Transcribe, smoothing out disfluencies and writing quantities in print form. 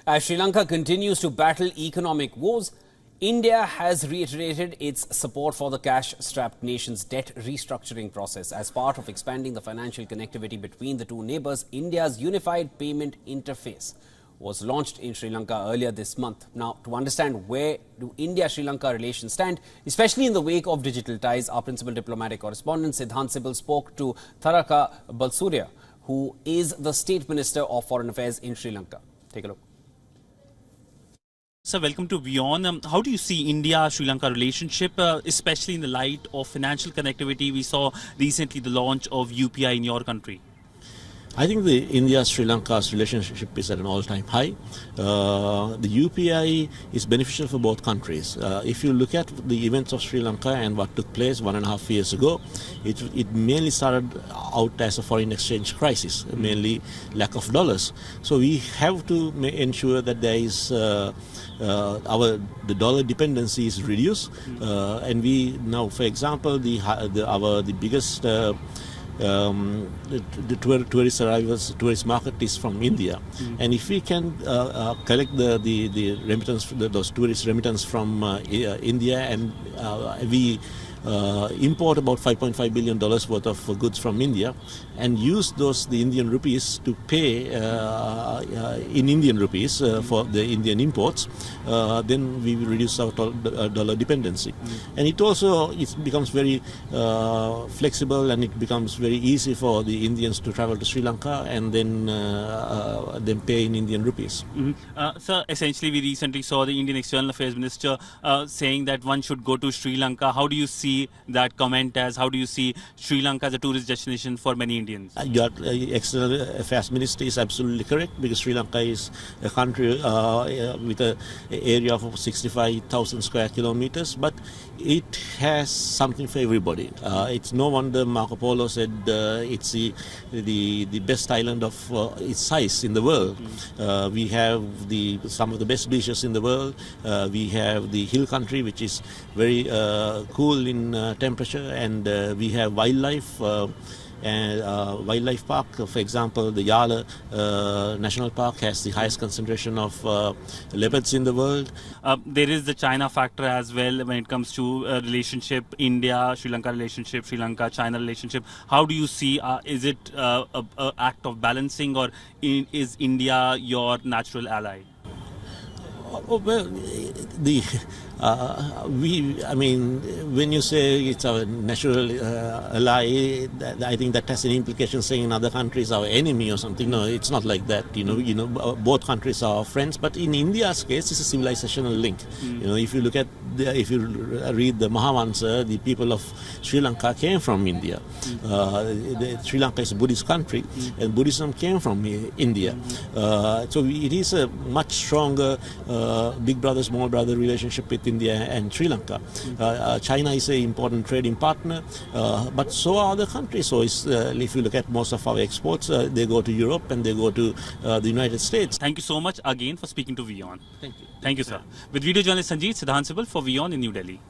As Sri Lanka continues to battle economic woes, India has reiterated its support for the cash-strapped nation's debt restructuring process. As part of expanding the financial connectivity between the two neighbours, India's Unified Payment Interface was launched in Sri Lanka earlier this month. Now, to understand where do India-Sri Lanka relations stand, especially in the wake of digital ties, our principal diplomatic correspondent Sidhant Sibal spoke to Tharaka, Balasuiriya, who is the State Minister of Foreign Affairs in Sri Lanka. Take a look. Sir, welcome to WION. How do you see India-Sri Lanka relationship, especially in the light of financial connectivity? We saw recently the launch of UPI in your country. I think the India-Sri Lanka's relationship is at an all-time high. The UPI is beneficial for both countries. If you look at the events of Sri Lanka and what took place 1.5 years ago, it mainly started out as a foreign exchange crisis, mainly lack of dollars. So we have to ensure that there is the dollar dependency is reduced, and we now, for example, the biggest the tourist market is from India, and if we can collect the remittance, those tourist remittance from India, and we import about $5.5 billion worth of goods from India and use the Indian rupees to pay in Indian rupees for the Indian imports, then we will reduce our dollar dependency. And it becomes very flexible, and it becomes very easy for the Indians to travel to Sri Lanka and then pay in Indian rupees. Sir, essentially we recently saw the Indian External Affairs Minister saying that one should go to Sri Lanka. How do you see that comment as? How do you see Sri Lanka as a tourist destination for many Indians? Your External Affairs Minister is absolutely correct, because Sri Lanka is a country with an area of 65,000 square kilometers, but it has something for everybody. It's no wonder Marco Polo said it's the best island of its size in the world. We have some of the best beaches in the world. We have the hill country, which is very cool in temperature, and we have wildlife. Wildlife park, for example, the Yala National Park has the highest concentration of leopards in the world. There is the China factor as well when it comes to relationship, India-Sri Lanka relationship, Sri Lanka-China relationship. How do you see, is it an act of balancing, or is India your natural ally? Oh, well, when you say it's our natural ally, I think that has an implication saying in other countries our enemy or something. No, it's not like that. Both countries are friends. But in India's case, it's a civilizational link. If you look at if you read the Mahavansa, the people of Sri Lanka came from India. Sri Lanka is a Buddhist country, and Buddhism came from India. So it is a much stronger big brother, small brother relationship with India and Sri Lanka. China is an important trading partner, but so are other countries. So if you look at most of our exports, they go to Europe and they go to the United States. Thank you so much again for speaking to WION. Thank you. Thank you, sir. With video journalist Sanjeev, Sidhant Sibal for WION in New Delhi.